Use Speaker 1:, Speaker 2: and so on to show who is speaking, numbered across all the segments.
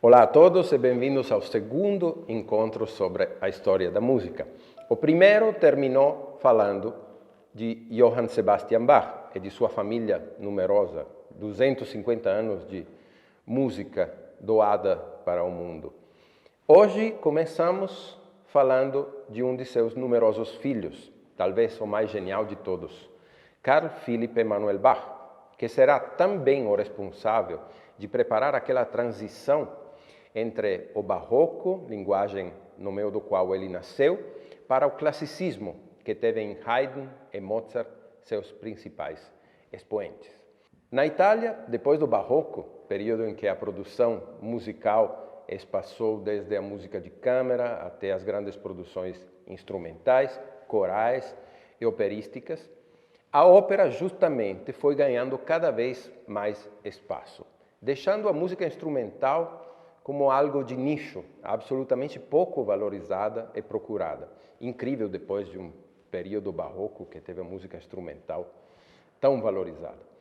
Speaker 1: Olá a todos e bem-vindos ao segundo encontro sobre a história da música. O primeiro terminou falando de Johann Sebastian Bach e de sua família numerosa, 250 anos de música doada para o mundo. Hoje começamos falando de um de seus numerosos filhos, talvez o mais genial de todos, Carl Philipp Emanuel Bach, que será também o responsável de preparar aquela transição entre o barroco, linguagem no meio do qual ele nasceu, para o classicismo, que teve em Haydn e Mozart seus principais expoentes. Na Itália, depois do barroco, período em que a produção musical espaçou desde a música de câmara até as grandes produções instrumentais, corais e operísticas, a ópera justamente foi ganhando cada vez mais espaço, deixando a música instrumental como algo de nicho, absolutamente pouco valorizada e procurada. Incrível depois de um período barroco que teve a música instrumental tão valorizada.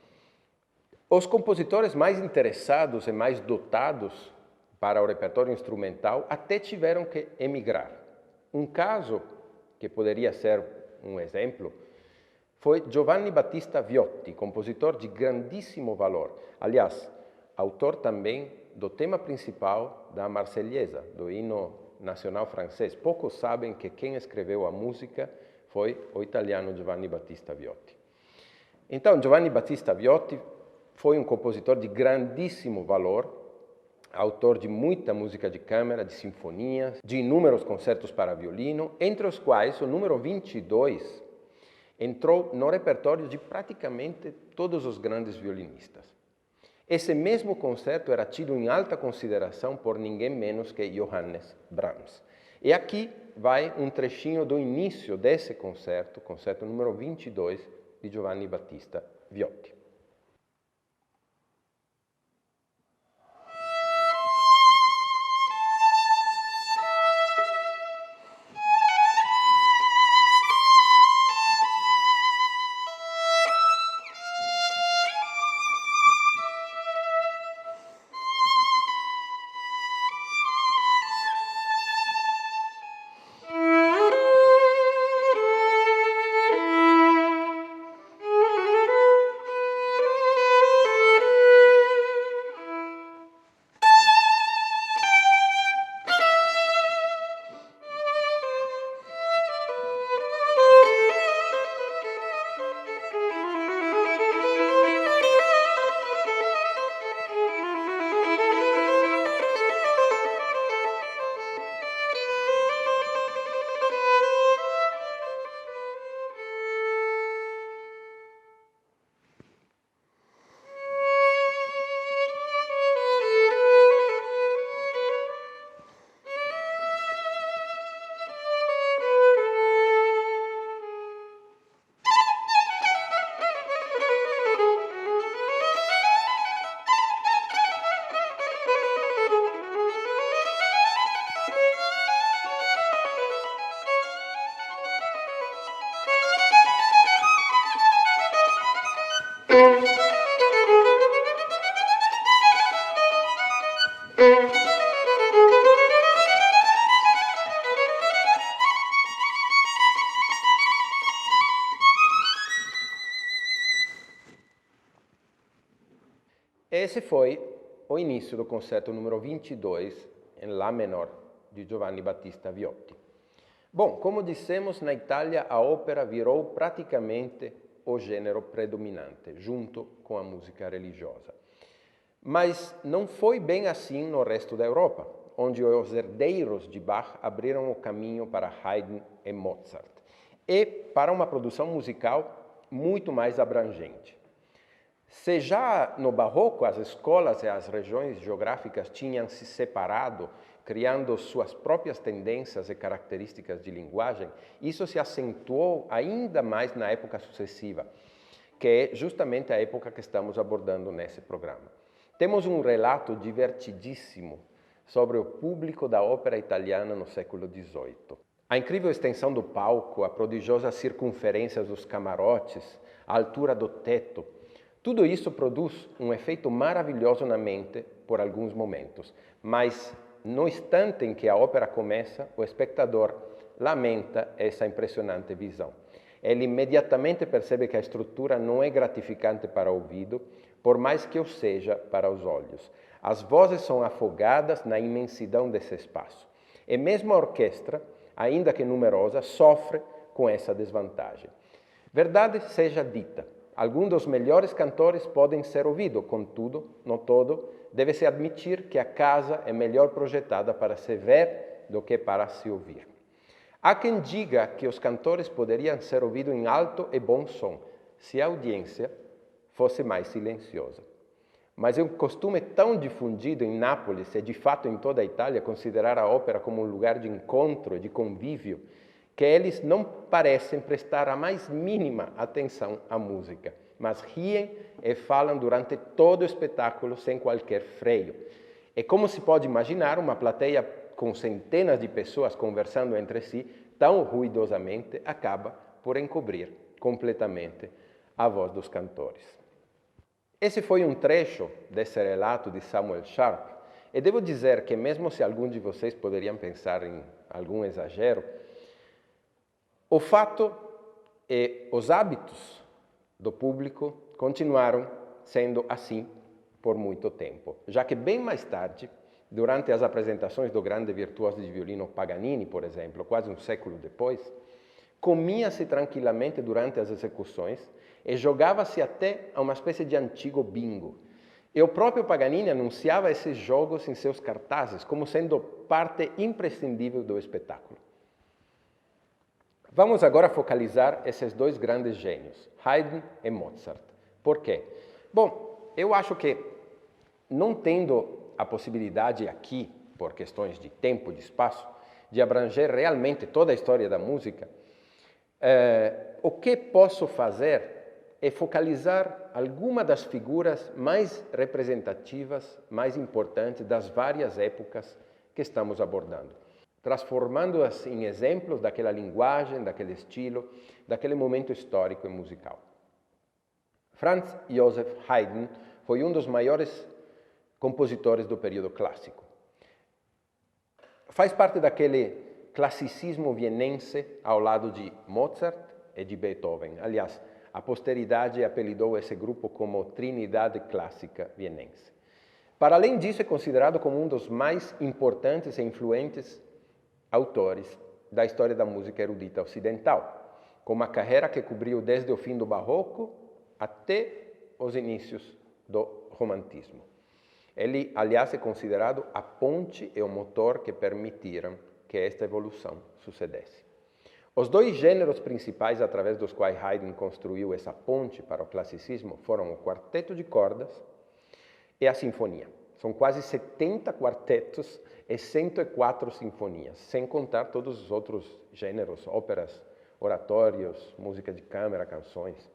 Speaker 1: Os compositores mais interessados e mais dotados para o repertório instrumental até tiveram que emigrar. Um caso que poderia ser um exemplo foi Giovanni Battista Viotti, compositor de grandíssimo valor. Aliás, autor também do tema principal da Marselhesa, do hino nacional francês. Poucos sabem que quem escreveu a música foi o italiano Giovanni Battista Viotti. Então, Giovanni Battista Viotti foi um compositor de grandíssimo valor, autor de muita música de câmara, de sinfonias, de inúmeros concertos para violino, entre os quais o número 22 entrou no repertório de praticamente todos os grandes violinistas. Esse mesmo concerto era tido em alta consideração por ninguém menos que Johannes Brahms. E aqui vai um trechinho do início desse concerto, concerto número 22, de Giovanni Battista Viotti. Esse foi o início do concerto número 22, em Lá menor, de Giovanni Battista Viotti. Bom, como dissemos, na Itália a ópera virou praticamente o gênero predominante, junto com a música religiosa. Mas não foi bem assim no resto da Europa, onde os herdeiros de Bach abriram o caminho para Haydn e Mozart, e para uma produção musical muito mais abrangente. Se já no barroco as escolas e as regiões geográficas tinham se separado, criando suas próprias tendências e características de linguagem, isso se acentuou ainda mais na época sucessiva, que é justamente a época que estamos abordando nesse programa. Temos um relato divertidíssimo sobre o público da ópera italiana no século XVIII. A incrível extensão do palco, a prodigiosa circunferência dos camarotes, a altura do teto, Tudo isso produz um efeito maravilhoso na mente por alguns momentos, mas no instante em que a ópera começa, o espectador lamenta essa impressionante visão. Ele imediatamente percebe que a estrutura não é gratificante para o ouvido, por mais que o seja para os olhos. As vozes são afogadas na imensidão desse espaço. E mesmo a orquestra, ainda que numerosa, sofre com essa desvantagem. Verdade seja dita, alguns dos melhores cantores podem ser ouvidos, contudo, no todo, deve-se admitir que a casa é melhor projetada para se ver do que para se ouvir. Há quem diga que os cantores poderiam ser ouvidos em alto e bom som, se a audiência fosse mais silenciosa. Mas é um costume tão difundido em Nápoles e de fato em toda a Itália considerar a ópera como um lugar de encontro e de convívio, que eles não parecem prestar a mais mínima atenção à música, mas riem e falam durante todo o espetáculo sem qualquer freio. É como se pode imaginar uma plateia com centenas de pessoas conversando entre si, tão ruidosamente, acaba por encobrir completamente a voz dos cantores. Esse foi um trecho desse relato de Samuel Sharp, e devo dizer que mesmo se alguns de vocês poderiam pensar em algum exagero, o fato e os hábitos do público continuaram sendo assim por muito tempo, já que bem mais tarde, durante as apresentações do grande virtuoso de violino Paganini, por exemplo, quase um século depois, comia-se tranquilamente durante as execuções e jogava-se até a uma espécie de antigo bingo. E o próprio Paganini anunciava esses jogos em seus cartazes como sendo parte imprescindível do espetáculo. Vamos agora focalizar esses dois grandes gênios, Haydn e Mozart. Por quê? Bom, eu acho que, não tendo a possibilidade aqui, por questões de tempo e de espaço, de abranger realmente toda a história da música, o que posso fazer é focalizar alguma das figuras mais representativas, mais importantes das várias épocas que estamos abordando, transformando-as em exemplos daquela linguagem, daquele estilo, daquele momento histórico e musical. Franz Joseph Haydn foi um dos maiores compositores do período clássico. Faz parte daquele classicismo vienense ao lado de Mozart e de Beethoven. Aliás, a posteridade apelidou esse grupo como Trinidade Clássica Vienense. Para além disso, é considerado como um dos mais importantes e influentes autores da história da música erudita ocidental, com uma carreira que cobriu desde o fim do Barroco até os inícios do Romantismo. Ele, aliás, é considerado a ponte e o motor que permitiram que esta evolução sucedesse. Os dois gêneros principais através dos quais Haydn construiu essa ponte para o classicismo foram o quarteto de cordas e a sinfonia. São quase 70 quartetos e 104 sinfonias, sem contar todos os outros gêneros, óperas, oratórios, música de câmara, canções.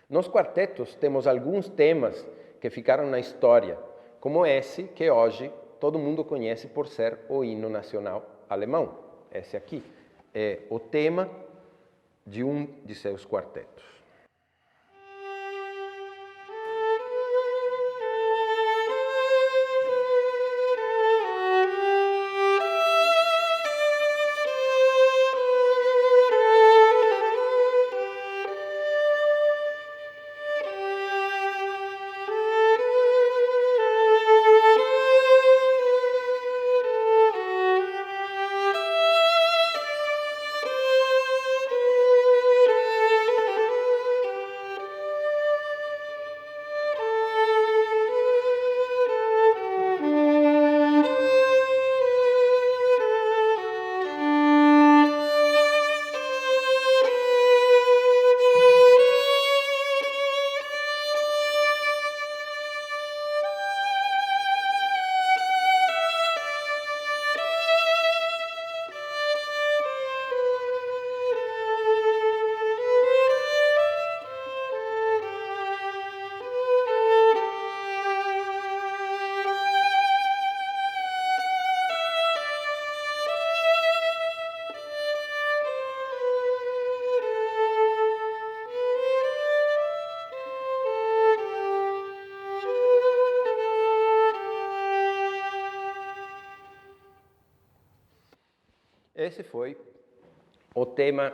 Speaker 1: Nos quartetos temos alguns temas que ficaram na história, como esse que hoje todo mundo conhece por ser o hino nacional alemão. Esse aqui é o tema de um de seus quartetos. esse foi o tema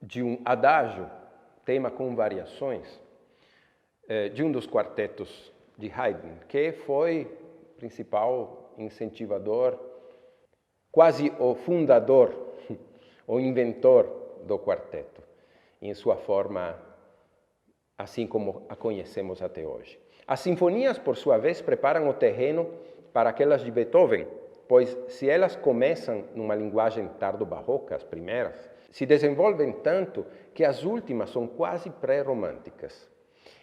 Speaker 1: de um adágio, tema com variações, de um dos quartetos de Haydn, que foi o principal incentivador, quase o fundador, o inventor do quarteto, em sua forma assim como a conhecemos até hoje. As sinfonias, por sua vez, preparam o terreno para aquelas de Beethoven, pois se elas começam numa linguagem tardo-barroca, as primeiras, se desenvolvem tanto que as últimas são quase pré-românticas.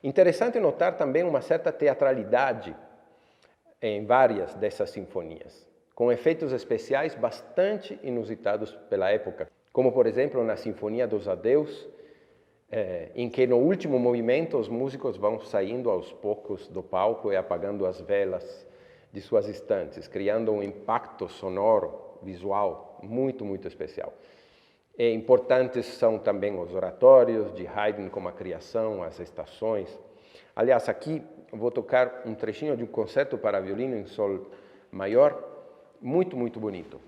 Speaker 1: Interessante notar também uma certa teatralidade em várias dessas sinfonias, com efeitos especiais bastante inusitados pela época, como por exemplo na Sinfonia dos Adeus, em que no último movimento os músicos vão saindo aos poucos do palco e apagando as velas de suas estantes, criando um impacto sonoro, visual, muito, muito especial. E importantes são também os oratórios de Haydn, como a criação, as estações. Aliás, aqui vou tocar um trechinho de um concerto para violino em sol maior, muito, muito bonito.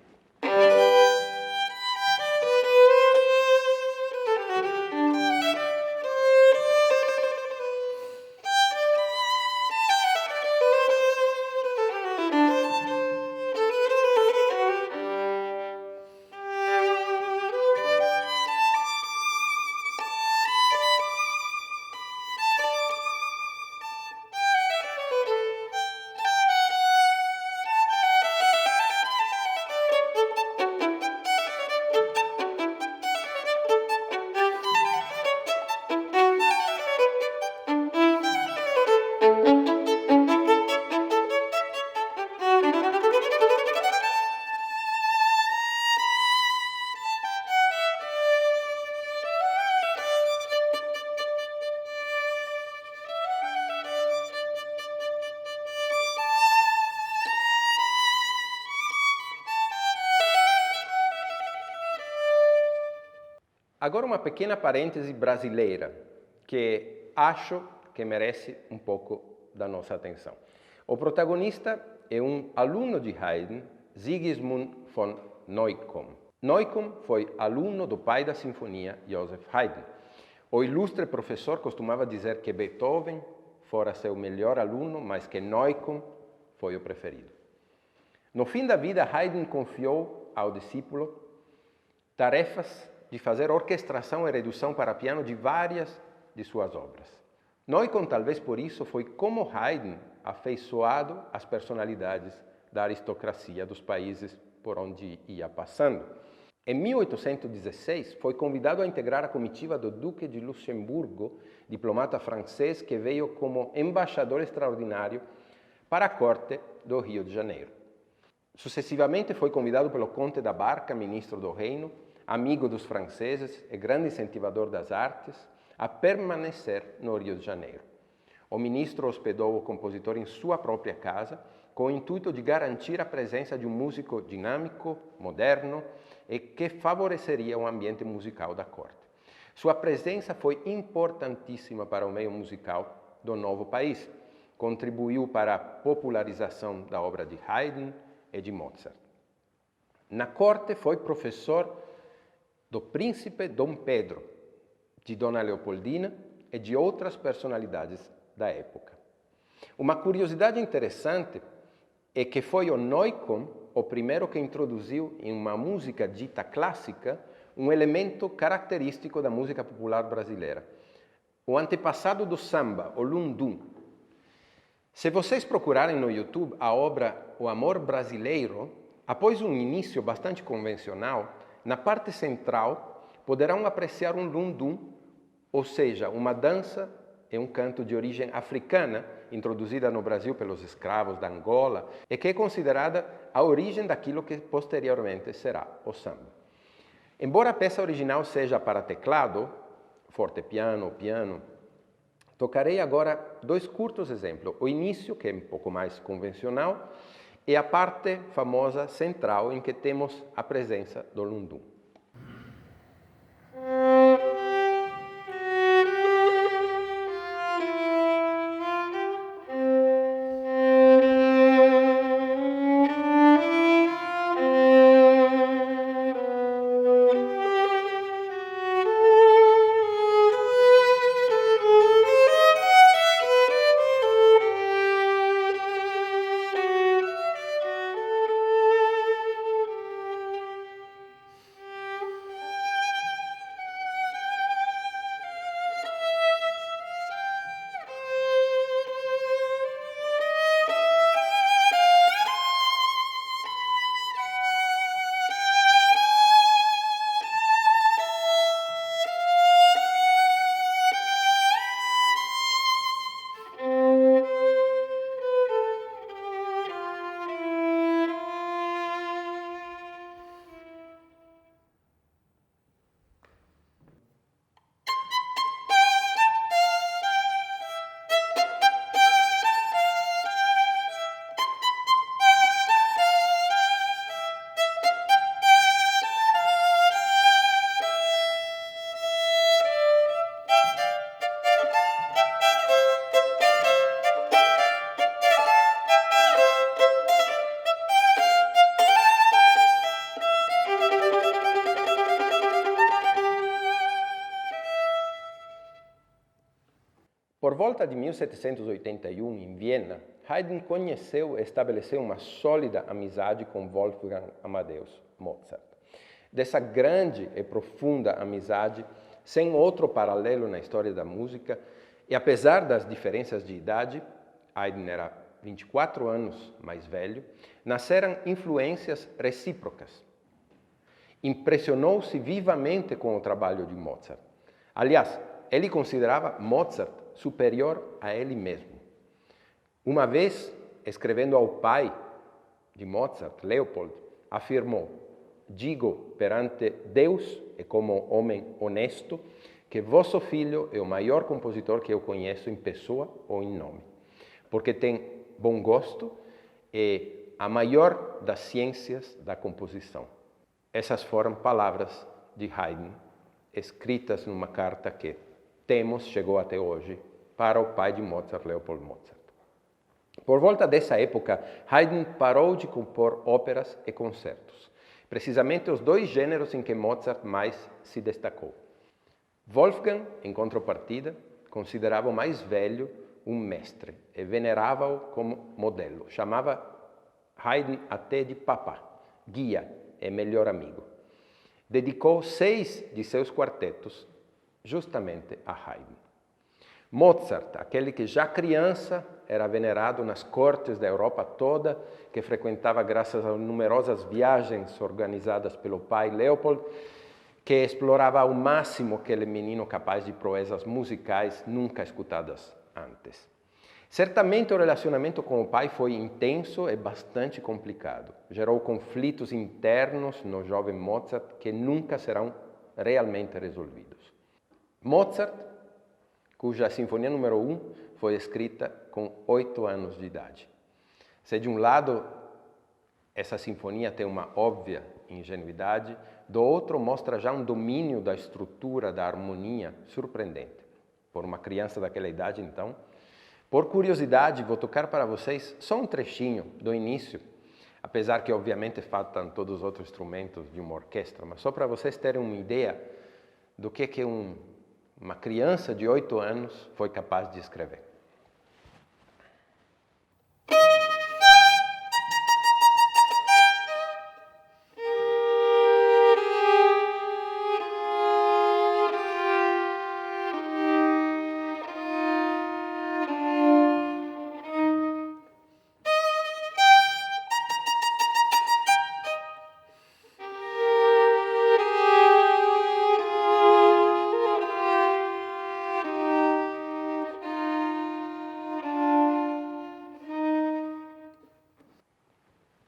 Speaker 1: Agora uma pequena parêntese brasileira, que acho que merece um pouco da nossa atenção. O protagonista é um aluno de Haydn, Sigismund von Neukomm. Neukomm foi aluno do pai da sinfonia, Joseph Haydn. O ilustre professor costumava dizer que Beethoven fora seu melhor aluno, mas que Neukomm foi o preferido. No fim da vida, Haydn confiou ao discípulo tarefas de fazer orquestração e redução para piano de várias de suas obras. Neukomm, talvez por isso, foi como Haydn afeiçoado às personalidades da aristocracia dos países por onde ia passando. Em 1816, foi convidado a integrar a comitiva do Duque de Luxemburgo, diplomata francês que veio como embaixador extraordinário para a corte do Rio de Janeiro. Sucessivamente foi convidado pelo Conde da Barca, ministro do reino, amigo dos franceses e grande incentivador das artes, a permanecer no Rio de Janeiro. O ministro hospedou o compositor em sua própria casa, com o intuito de garantir a presença de um músico dinâmico, moderno e que favoreceria o ambiente musical da corte. Sua presença foi importantíssima para o meio musical do novo país. Contribuiu para a popularização da obra de Haydn e de Mozart. Na corte foi professor do príncipe Dom Pedro, de Dona Leopoldina e de outras personalidades da época. Uma curiosidade interessante é que foi o Neukomm o primeiro que introduziu em uma música dita clássica um elemento característico da música popular brasileira, o antepassado do samba, o lundum. Se vocês procurarem no YouTube a obra O Amor Brasileiro, após um início bastante convencional, na parte central poderão apreciar um lundum, ou seja, uma dança e um canto de origem africana, introduzida no Brasil pelos escravos da Angola, e que é considerada a origem daquilo que posteriormente será o samba. Embora a peça original seja para teclado, fortepiano, piano, tocarei agora dois curtos exemplos. O início, que é um pouco mais convencional, e a parte famosa central, em que temos a presença do lundum. volta de 1781, em Viena, Haydn conheceu e estabeleceu uma sólida amizade com Wolfgang Amadeus Mozart. Dessa grande e profunda amizade, sem outro paralelo na história da música, e apesar das diferenças de idade, Haydn era 24 anos mais velho, nasceram influências recíprocas. Impressionou-se vivamente com o trabalho de Mozart. Aliás, ele considerava Mozart superior a ele mesmo. Uma vez, escrevendo ao pai de Mozart, Leopold, afirmou: "Digo perante Deus e como homem honesto, que vosso filho é o maior compositor que eu conheço em pessoa ou em nome, porque tem bom gosto e a maior das ciências da composição." Essas foram palavras de Haydn, escritas numa carta que temos, chegou até hoje, para o pai de Mozart, Leopold Mozart. Por volta dessa época, Haydn parou de compor óperas e concertos, precisamente os dois gêneros em que Mozart mais se destacou. Wolfgang, em contrapartida, considerava o mais velho um mestre e venerava-o como modelo. Chamava Haydn até de papá, guia e melhor amigo. Dedicou 6 de seus quartetos justamente a Haydn. Mozart, aquele que já criança era venerado nas cortes da Europa toda, que frequentava graças a numerosas viagens organizadas pelo pai Leopold, que explorava ao máximo aquele menino capaz de proezas musicais nunca escutadas antes. Certamente o relacionamento com o pai foi intenso e bastante complicado. Gerou conflitos internos no jovem Mozart que nunca serão realmente resolvidos. Mozart, cuja Sinfonia número 1 foi escrita com 8 anos de idade. Se de um lado essa sinfonia tem uma óbvia ingenuidade, do outro mostra já um domínio da estrutura, da harmonia surpreendente. Por uma criança daquela idade, então. Por curiosidade, vou tocar para vocês só um trechinho do início, apesar que obviamente faltam todos os outros instrumentos de uma orquestra, mas só para vocês terem uma ideia do que uma criança de 8 anos foi capaz de escrever.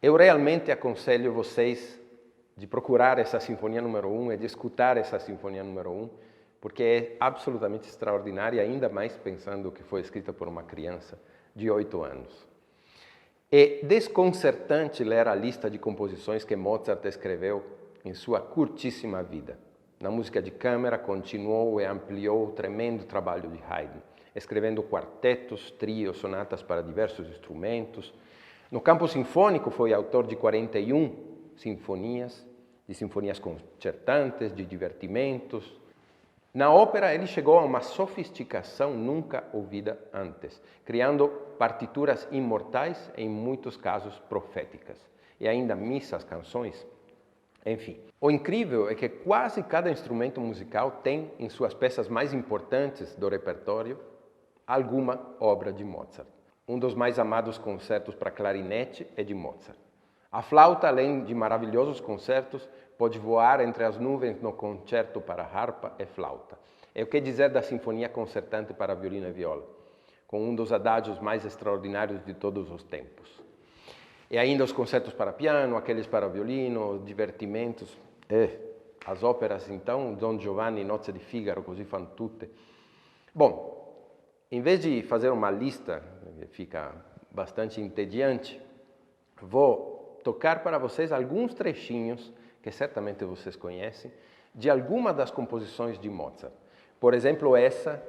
Speaker 1: Eu realmente aconselho vocês de procurar essa Sinfonia número 1 e de escutar essa Sinfonia número 1, porque é absolutamente extraordinária, ainda mais pensando que foi escrita por uma criança de 8 anos. É desconcertante ler a lista de composições que Mozart escreveu em sua curtíssima vida. Na música de câmara, continuou e ampliou o tremendo trabalho de Haydn, escrevendo quartetos, trios, sonatas para diversos instrumentos. No campo sinfônico, foi autor de 41 sinfonias, de sinfonias concertantes, de divertimentos. Na ópera, ele chegou a uma sofisticação nunca ouvida antes, criando partituras imortais e, em muitos casos, proféticas. E ainda missas, canções, enfim. O incrível é que quase cada instrumento musical tem, em suas peças mais importantes do repertório, alguma obra de Mozart. Um dos mais amados concertos para clarinete é de Mozart. A flauta, além de maravilhosos concertos, pode voar entre as nuvens no concerto para harpa e flauta. É o que dizer da Sinfonia Concertante para violino e viola, com um dos adágios mais extraordinários de todos os tempos. E ainda os concertos para piano, aqueles para violino, divertimentos. As óperas, então, Don Giovanni, Nozze di Figaro, così fan tutte. Bom, em vez de fazer uma lista, que fica bastante entediante, vou tocar para vocês alguns trechinhos, que certamente vocês conhecem, de alguma das composições de Mozart. Por exemplo, essa.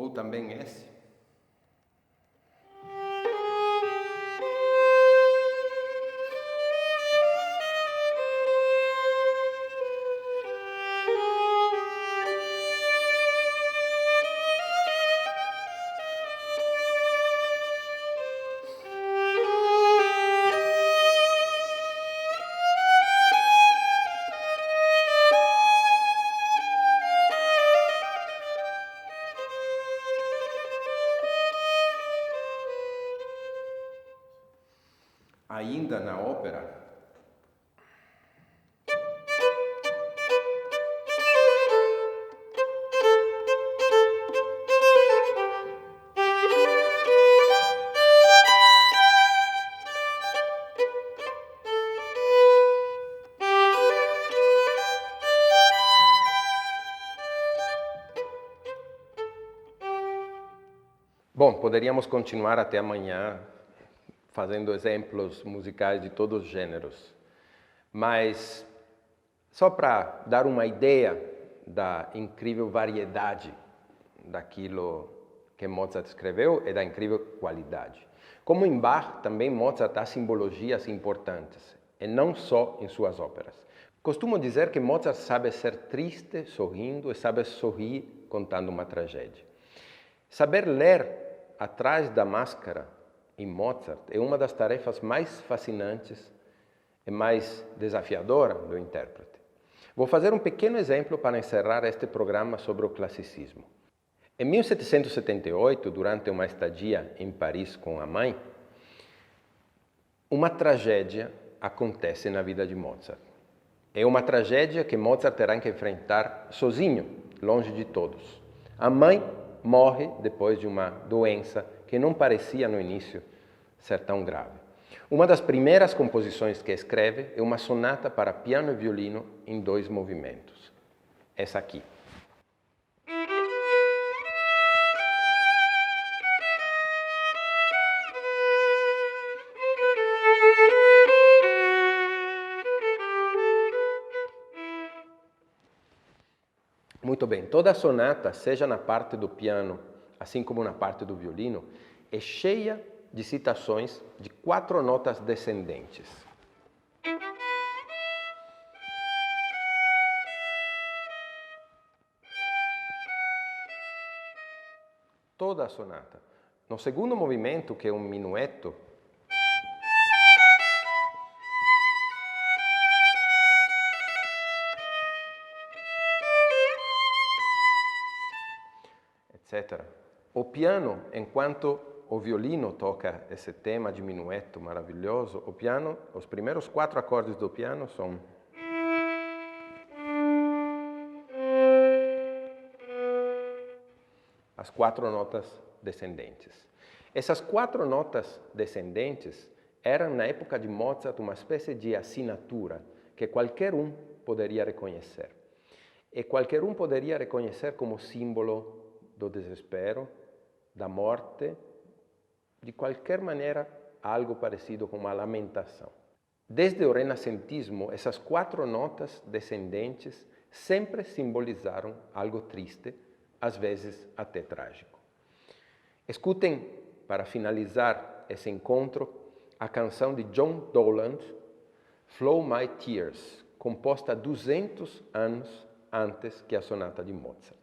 Speaker 1: Ou também esse. Ainda na ópera, bom, poderíamos continuar até amanhã fazendo exemplos musicais de todos os gêneros, mas só para dar uma ideia da incrível variedade daquilo que Mozart escreveu e da incrível qualidade. Como em Bach, também Mozart há simbologias importantes, e não só em suas óperas. Costumo dizer que Mozart sabe ser triste sorrindo e sabe sorrir contando uma tragédia. Saber ler atrás da máscara em Mozart é uma das tarefas mais fascinantes e mais desafiadora do intérprete. Vou fazer um pequeno exemplo para encerrar este programa sobre o classicismo. Em 1778, durante uma estadia em Paris com a mãe, uma tragédia acontece na vida de Mozart. É uma tragédia que Mozart terá que enfrentar sozinho, longe de todos. A mãe morre depois de uma doença que não parecia no início ser tão grave. Uma das primeiras composições que escreve é uma sonata para piano e violino em 2 movimentos. Essa aqui. Muito bem, toda a sonata, seja na parte do piano, assim como na parte do violino, é cheia de citações de 4 notas descendentes. Toda a sonata. No segundo movimento, que é um minueto, etc. O piano, enquanto o violino toca esse tema de minueto maravilhoso, o piano, os primeiros 4 acordes do piano são as 4 notas descendentes. Essas 4 notas descendentes eram, na época de Mozart, uma espécie de assinatura que qualquer um poderia reconhecer. E qualquer um poderia reconhecer como símbolo do desespero, da morte, de qualquer maneira, algo parecido com uma lamentação. Desde o renascentismo, essas 4 notas descendentes sempre simbolizaram algo triste, às vezes até trágico. Escutem, para finalizar esse encontro, a canção de John Dowland, Flow My Tears, composta 200 anos antes que a sonata de Mozart.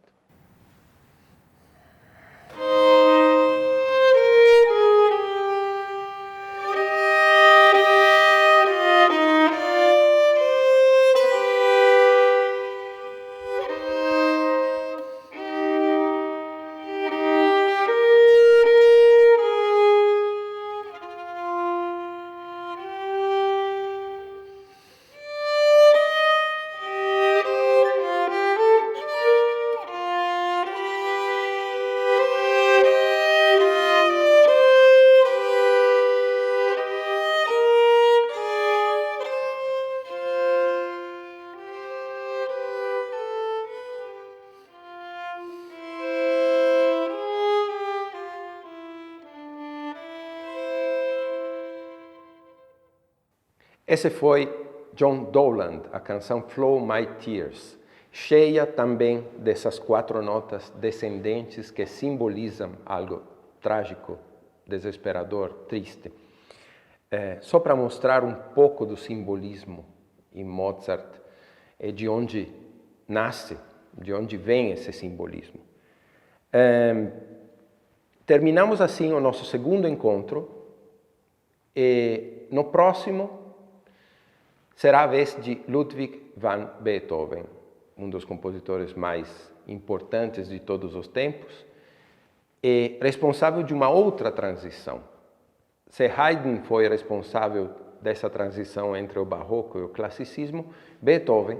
Speaker 1: Esse foi John Dowland, a canção Flow My Tears, cheia também dessas 4 notas descendentes que simbolizam algo trágico, desesperador, triste. Só para mostrar um pouco do simbolismo em Mozart e de onde nasce, de onde vem esse simbolismo. Terminamos assim o nosso segundo encontro e no próximo será a vez de Ludwig van Beethoven, um dos compositores mais importantes de todos os tempos e responsável de uma outra transição. Se Haydn foi responsável dessa transição entre o barroco e o classicismo, Beethoven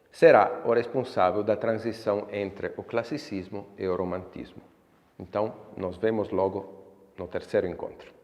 Speaker 1: será o responsável da transição entre o classicismo e o romantismo. Então, nos vemos logo no terceiro encontro.